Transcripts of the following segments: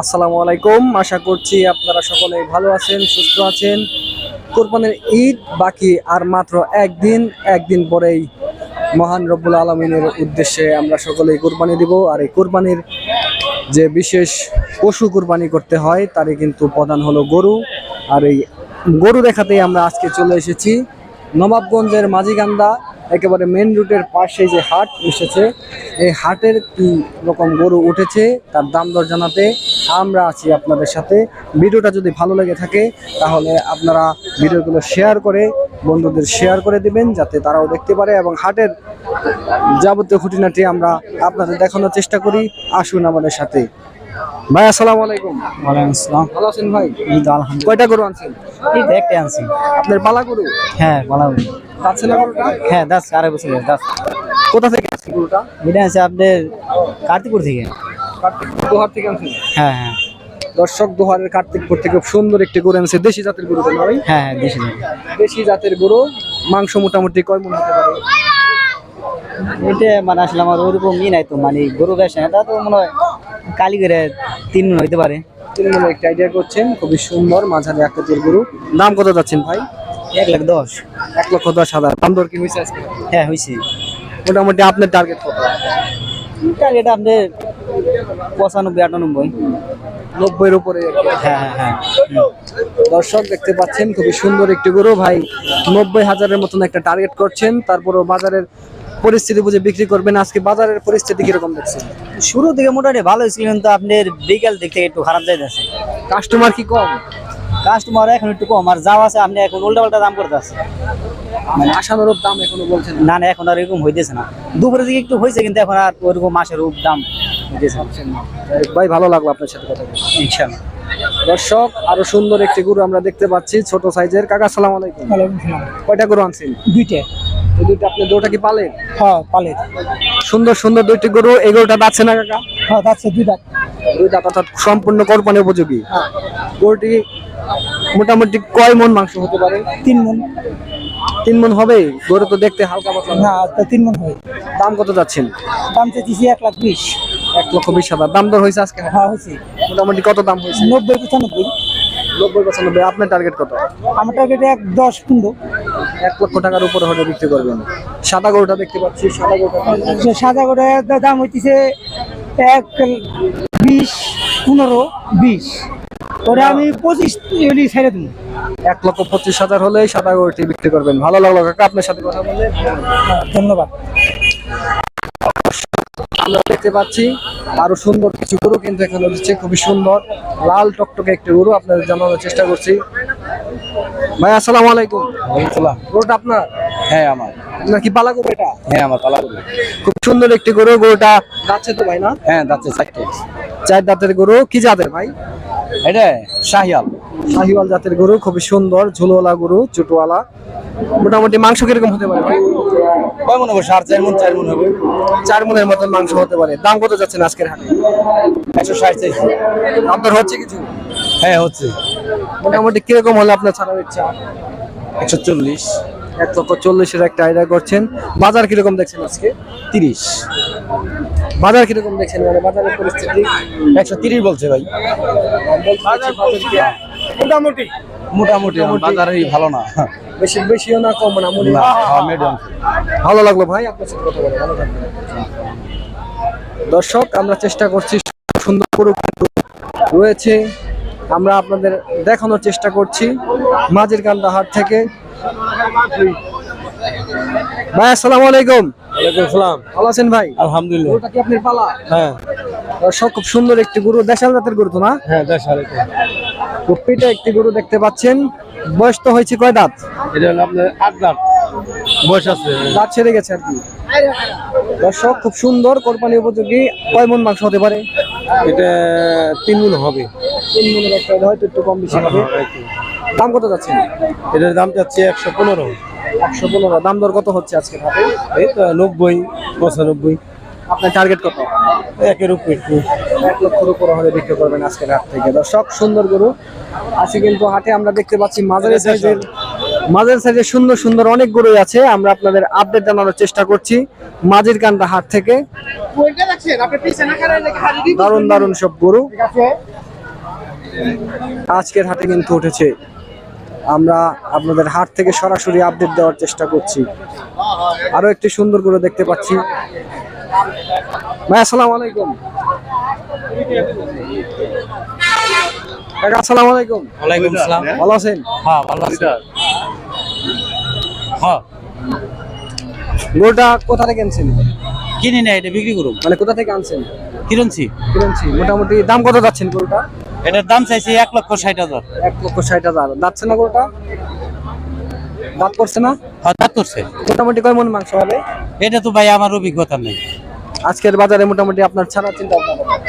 আসসালামু আলাইকুম। আশা করছি আপনারা সকলে ভালো আছেন, সুস্থ আছেন। কোরবানির ঈদ বাকি আর মাত্র একদিন পরেই মহান রব্বুল আলামিনের উদ্দেশ্যে আমরা সকলেই কোরবানি দিব। আর এই কোরবানির যে বিশেষ পশু কোরবানি করতে হয় তারই কিন্তু প্রধান হলো গরু। আর এই গরু দেখাতেই আমরা আজকে চলে এসেছি নবাবগঞ্জের মাঝিকান্দা, একেবারে মেন রুটের পাশে যে হাট এসেছে, এই হাটের কি রকম গরু উঠেছে তার দাম দর জানাতে আমরা আছি আপনাদের সাথে। ভিডিওটা যদি ভালো লেগে থাকে তাহলে আপনারা ভিডিওগুলো শেয়ার করে বন্ধুদের শেয়ার করে দিবেন, যাতে তারাও দেখতে পারে এবং হাটের যাবতীয় খুঁটিনাটি আমরা আপনাদের দেখানোর চেষ্টা করি। আসুন আমাদের সাথে। ভাই আসসালামু আলাইকুম। ওয়ালাইকুম আসসালাম। ভালো আছেন ভাই? এই তো আলহামদুলিল্লাহ। কয়টা গরু আনছেন? এই তো একটা আনছি। আপনার পালা গরু? হ্যাঁ পালা গরু। যাচ্ছে না গরুটা? হ্যাঁ 10 আড়াই বছরের 10। কোথা থেকে আসছে গরুটা? এটা আছে আপনার কার্তিকপুর থেকে। দোহার থেকে আনছেন? হ্যাঁ হ্যাঁ দর্শক, দোহারের কার্তিকপুর থেকে খুব সুন্দর একটি গরু আনছে। দেশি জাতের গরু তো নয়? হ্যাঁ হ্যাঁ দেশি গরু। দেশি জাতের গরু। মাংস মোটামুটি কয় মণ হতে পারে? এটা মানে আসলে আমার ওইরকম নাই তো, মানে গরু ব্যবসা এটা তো মনে হয় কালি করে 3 মণ হইতে পারে। 3 মণ একটা আইডিয়া করছেন। খুবই সুন্দর মাঝারি আকৃতির গরু। দাম কত যাচ্ছেন ভাই? 1,10,000। 1,10,000। দাম দর কি হয়েছে আজকে? হ্যাঁ হয়েছে। মোটামুটি আপনার টার্গেট কত? টার্গেট আপনার 95-98। 90-এর উপরে? হ্যাঁ হ্যাঁ হ্যাঁ। দর্শক দেখতে পাচ্ছেন খুবই সুন্দর একটি গরু। ভাই 90,000-এর মতন একটা টার্গেট করছেন, তারপরও বাজারের পরিস্থিতি বুঝে বিক্রি করবেন। আজকে বাজারের পরিস্থিতি কিরকম দেখছেন? শুরু থেকে মোটামুটি ভালো ছিল, কিন্তু আপনার বিকেল দিক থেকে একটু খারাপ যাইতেছে। কাস্টমার কি কম? কাস্টমার এখন একটু কম, আর যাও আছে আপনি এখন উল্টা পাল্টা দাম করতে আছে। মানে আশানুরূপ দাম এখনো বলছেন না? না না এখন আর এরকম হইতেছে না। দুপুরের দিকে একটু হয়েছে, কিন্তু এখন আর ওরকম মাসের রূপ দাম হইতেছে না। ভাই ভালো লাগলো আপনার সাথে কথা বলে। ইনশাআল্লাহ। দর্শক, আরো সুন্দর একটি গরু আমরা দেখতে পাচ্ছি, ছোট সাইজের। কাকা আসসালামু আলাইকুম। ওয়ালাইকুম আসসালাম। কয়টা গরু আনছেন? 2টা। এই দুইটা আপনি দুটো কি পালেন? হ্যাঁ পালের। সুন্দর সুন্দর দুইটি গরু। এই গরুটা যাচ্ছে না কাকা? হ্যাঁ যাচ্ছে 2টা। দুইটা অর্থাৎ সম্পূর্ণ কোরবানি উপযোগী। হ্যাঁ গরুটি মোটামুটি কয় মণ মাংস হতে পারে? 3 মণ। 3 মণ হবে? গরু তো দেখতে হালকা পাতলা। না তো 3 মণ হয়। দাম কত যাচ্ছেন? দাম চাইছি 1,20,000। 1,20,000 দাম দর হয়েছে আজকে? হ্যাঁ হয়েছে। মোটামুটি কত দাম হয়েছে? 90-95। 90-95। আপনার টার্গেট কত? আমার টার্গেট 1,10-15। 1 লক্ষ টাকার উপরে হলে বিক্রি করবেন। সাদা গরুটা দেখতে পাচ্ছি, সাদা গরুটা সাদা করে দাম হইতেছে 1,20-15-20। ওরে আমি 25 ছেড়ে দেবো। 1,25,000 হলে সাদা গরুটি বিক্রি করবেন। ভালো লাগলো কাকা আপনার সাথে কথা বলে। ধন্যবাদ। আমরা দেখতে পাচ্ছি আরো সুন্দর কিছু গরু কিন্তু এখানে হচ্ছে, খুবই সুন্দর লাল টকটকে একটি গরু আপনাদের জানানোর চেষ্টা করছি। ভাই আসসালামু আলাইকুম। ওয়ালাইকুম। গরুটা আপনার? হ্যাঁ আমার। আপনার কি পালা গরু এটা? হ্যাঁ আমার পালা গরু। খুব সুন্দর একটি গরু। গরুটা যাচ্ছে তো ভাই না? হ্যাঁ যাচ্ছে 4টা। 4 দাঁতের গরু। কি জাতের ভাই? এটা শাহিয়াল। শাহিওয়াল জাতের গরু, খুবই সুন্দর ঝুলওয়ালা গরু, চুটওয়ালা। মোটামুটি মাংস কিরকম হতে পারে ভাই? কয় মণ হবে? 4.5 মণ 4 মণ হবে। 4 মণের মতন মাংস হতে পারে। দাম কত যাচ্ছেন আজকের হাটে? 160 চাইছি। দাম দর হচ্ছে কিছু? হ্যাঁ হচ্ছে। মোটামুটি কিরকম হলে আপনার ছাড়ার ইচ্ছা? 140। 1,40,000-এর একটা আইডিয়া করছেন। বাজার কিরকম দেখছেন আজকে? 30। বাজার কিরকম দেখছেন, মানে বাজারের পরিস্থিতি? 130 বলছে ভাই। মোটামুটি মোটামুটি বাজারই ভালো না। বেশিও না কম না, মিডিয়াম। ভালো লাগলো ভাই আপনার সাথে কথা বলে। ভালো থাকবেন। দর্শক, আমরা চেষ্টা করছি সুন্দর গরু রয়েছে, আমরা আপনাদের দেখানোর চেষ্টা করছি মাঝিরকান্দা হাট থেকে। ভাই আসসালামু আলাইকুম। ওয়ালাইকুম আসসালাম। ভালো আছেন ভাই? আলহামদুলিল্লাহ। গরুটা কি আপনার পালা? হ্যাঁ দর্শক, খুব সুন্দর একটি গরু, দেশাল জাতের গরু তো না? হ্যাঁ 10 খুব পিঠে একটি গরু দেখতে পাচ্ছেন। বয়স তো হয়েছে কয় দাঁত? এটা হলো আপনার 8 দাঁত বয়স আছে। দাঁত ছেড়ে গেছে আর কি। দর্শক, খুব সুন্দর কোরবানি উপযোগী। কয় মণ মাংস হতে পারে? এটা 3 মণ হবে। 3 মণের একটা, হয়তো একটু কম বেশি হবে। দাম কত যাচ্ছে? এটার দাম চাচ্ছে 115। 115। দাম দর কত হচ্ছে আজকে হাটে? এই তো 90-95। আপনার টার্গেট কত? 1-এর উপরে। 1 লক্ষের উপরে হলে বিক্রি করবেন আজকের হাট থেকে। দর্শক, সুন্দর গরু আছে কিন্তু হাটে। আমরা দেখতে পাচ্ছি মাঝারি সাইজের সুন্দর সুন্দর অনেক গরু আছে। আমরা আপনাদের আপডেট জানানোর চেষ্টা করছি মাঝিরকান্দা হাট থেকে। দারুণ দারুণ সব গরু। আজকের হাটে কিন্তু উঠেছে। আমরা আপনাদের হাট থেকে সরাসরি আপডেট দেওয়ার চেষ্টা করছি। আরো একটি সুন্দর গরু দেখতে পাচ্ছি। ভাই আসসালামু আলাইকুম। কাকা আসসালামু আলাইকুম। ওয়ালাইকুম আসসালাম। ভালো আছেন? হ্যাঁ ভালো আছি। হ্যাঁ গরুটা কোথা থেকে আনছেন? কিনি না, এটা বিক্রি করুন। মানে কোথা থেকে আনছেন? কিনছি। কিনছি। মোটামুটি দাম কত যাচ্ছেন গরুটা? এটার দাম চাইছি 1,60,000। 1,60,000। দাঁতছে না গরুটা? দাঁত করছে না? হ্যাঁ দাঁত করছে। মোটামুটি কয় মন মাংস হবে? এটা তো ভাই আমার অভিজ্ঞতা নেই। আজকের বাজারে মোটামুটি আপনার ছাড়া চিন্তা ভাবনা কত?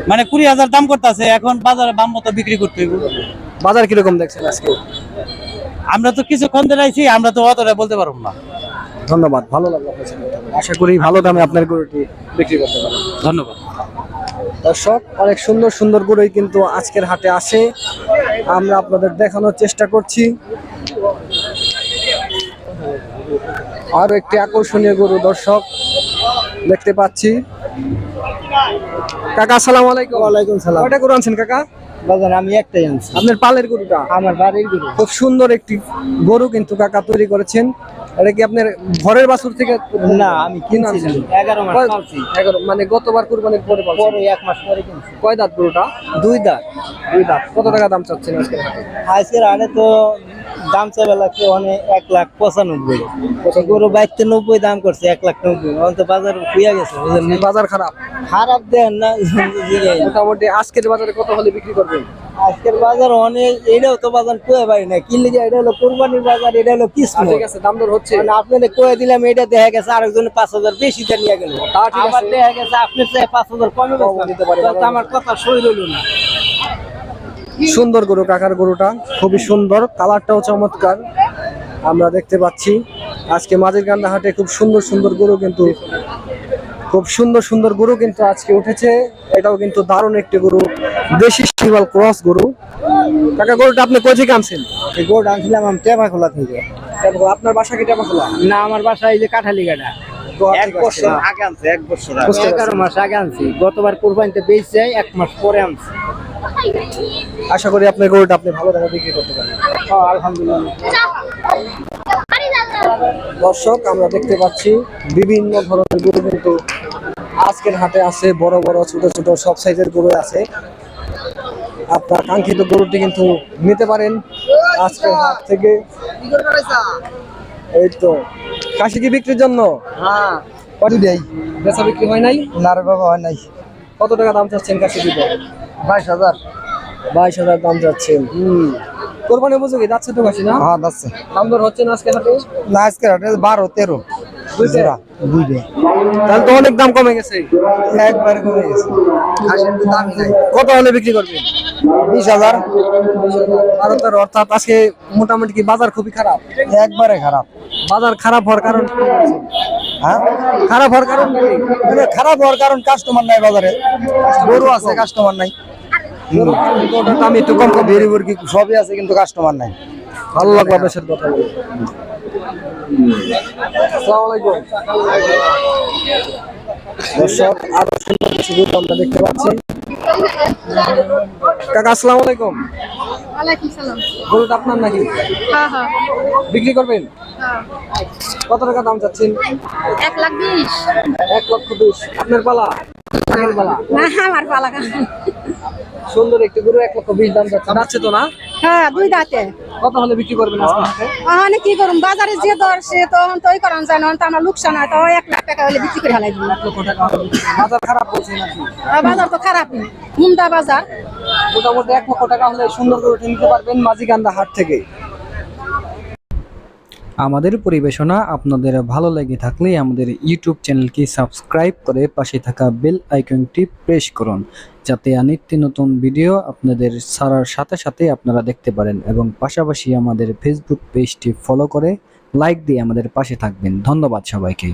মানে 20,000 দাম করতেছে, এখন বাজারে দাম মতো বিক্রি করতে হইব। বাজার কিরকম দেখছেন আজকে? আমরা তো কিছুক্ষণ ধরে আইছি, আমরা তো অতটা বলতে পারবো না। ধন্যবাদ, ভালো লাগলো আপনার সাথে কথা বলে। আশা করি ভালো দামে আপনার গরুটি বিক্রি করতে পারেন। ধন্যবাদ। দর্শক, অনেক সুন্দর সুন্দর গরুই কিন্তু আজকের হাটে আসে, আমরা আপনাদের দেখানোর চেষ্টা করছি। আরো একটি আকর্ষণীয় গরু দর্শক দেখতে পাচ্ছি। কাকা আসসালামু আলাইকুম। ওয়ালাইকুম সালাম। কয়টা গরু আনছেন কাকা? বাজার আমি একটাই আনছি, আপনার পালের গরুটা? আমার বাড়ির গরু। খুব সুন্দর একটি গরু কিন্তু কাকা তৈরি করেছেন। এটা কি আপনার ঘরের বাছুর থেকে? না, আমি কিনছিলাম 11 মাস পালছি। 11 মানে গতবার কুরবানির পরে পালছেন? পরে 1 মাস পরে কিনছি। কয় দাঁত গরুটা? 2 দাঁত। 2 দাঁত। কত টাকা দাম চাচ্ছেন আজকে হাটে? আজকের হাটে তো দাম চাইবে লাগছে অনেক 1,95,000। গরু 92 দাম করছে 1,90,000। এখন তো বাজার খুইয়া গেছে, বুঝলেন না? বাজার খারাপ। খারাপ দেন না। মোটামুটি আজকের বাজারে কত হলে বিক্রি করবেন? আজকের বাজার অনেক, এটাও তো বাজার কয়ে পারি না কিনলে যে এটা হলো কোরবানির বাজার, এটা হলো কিসমত। ঠিক আছে, দাম দর হচ্ছে। মানে আপনাদের কয়ে দিলাম, এটা দেখা গেছে আরেকজনে 5,000 বেশি দিয়ে নিয়ে গেল। তা ঠিক আছে। আবার দেখা গেছে আপনার চেয়ে 5,000 কমে কমে দিতে পারে। তো আমার কথা সই রইল না। সুন্দর গরু কাকার গরুটা, খুবই সুন্দর, কালারটাও চমৎকার আমরা দেখতে পাচ্ছি। আজকে মাঝিরকান্দা হাটে খুব সুন্দর সুন্দর গরু কিন্তু আজকে উঠেছে। এটাও কিন্তু দারুণ একটি গরু, দেশি শিবাল ক্রস গরু। কাকা গরুটা আপনি কোথা থেকে আনছেন? এই গোড় আনছিলাম আমি টেপাখোলা থেকে। তারপর আপনার বাসা কি টেপাখোলা? না, আমার বাসা এই যে কাঠালিগাটা। তো ঠিক আছে। আগে আনছে 1 বছর বুঝতে পারছি। 11 মাস আগে আনছি। গতবার কোরবানিতে বেচে 1 মাস পরে আনছি। আশা করি আপনার গরুটা আপনি ভালো দামে বিক্রি করতে পারেন। আলহামদুলিল্লাহ। দর্শক, আমরা দেখতে পাচ্ছি বিভিন্ন ধরনের গরু কিন্তু আজকের হাটে আছে। বড় বড় ছোট ছোট সব সাইজের গরু আছে। আপনার কাঙ্ক্ষিত গরুটি কিন্তু নিতে পারেন আজকের হাট থেকে। এই তো কাশি কি বিক্রির জন্য? হ্যাঁ, কটি দেই? বেচা বিক্রি হয় নাই? না রে বাবা, হয় নাই। কত টাকা দাম চাচ্ছেন কাশি দিতে? 22,000। 22,000 দাম চাচ্ছেন। কোরবানি উপযোগী যাচ্ছে তো কাশি না? হ্যাঁ, যাচ্ছে। দাম দর হচ্ছে না আজকে হাটে? না, আজকে হাটে 12-13 দুইটা? দুইটা। তাহলে তো অনেক দাম কমে গেছে। একবারে কমে গেছে। খাসির তো দামই নাই। কত হলে বিক্রি করবেন? 20,000। ভারতের অর্থাৎ আজকে মোটামুটি কি বাজার খুবই খারাপ? একবারে খারাপ। বাজার খারাপ হওয়ার কারণ কি? হ্যাঁ, খারাপ হওয়ার কারণ কি? মানে খারাপ হওয়ার কারণ কাস্টমার নাই বাজারে। গরু আছে, কাস্টমার নাই। ওটার দাম একটু কম কম। বেরি মুরগি সবই আছে, কিন্তু কাস্টমার নাই। ভালো লাগলো আপনার সাথে কথা বলে। আসসালামু আলাইকুম। দর্শক, আরো সুন্দর কিছু গরু আমরা দেখতে পাচ্ছি। কাকা আসসালামু আলাইকুম। ওয়ালাইকুম সালাম। গরুটা আপনার নাকি? হ্যাঁ হ্যাঁ বিক্রি করবেন? হ্যাঁ। কত টাকা দাম চাচ্ছেন? 1,20,000। 1,20,000। আপনার পালা? কাকের পালা? না, আমার পালা। সুন্দর একটি গরু 1,20,000 দাম যাচ্ছে। যাচ্ছে তো না? হ্যাঁ, 2 দাঁতে। কত হলে বিক্রি করবেন আজকে হাটে? ওখানে কি করুন, বাজারে যে দর সে তো এখন তো ওই করান যায় না, তো আমার লোকসান হয়, তো 1,00,000 টাকা হলে বিক্রি করে হালাই দিন। 1,00,000 টাকা হলে বিক্রি করবেন। বাজার খারাপ বলছে নাকি? বাজার তো খারাপই, মুন্দা বাজার। মোটামুটি 1,00,000 টাকা হলে সুন্দর গরুটি নিতে পারবেন মাঝিকান্দা হাট থেকে। আমাদের পরিবেশনা আপনাদের ভালো লেগে থাকলে আমাদের ইউটিউব চ্যানেলকে সাবস্ক্রাইব করে পাশে থাকা বেল আইকনটি প্রেস করুন, যাতে নিত্য নতুন ভিডিও আপনাদের ছাড়ার সাথে সাথে আপনারা দেখতে পারেন, এবং পাশাপাশি আমাদের ফেসবুক পেজটি ফলো করে লাইক দিয়ে আমাদের পাশে থাকবেন। ধন্যবাদ সবাইকে।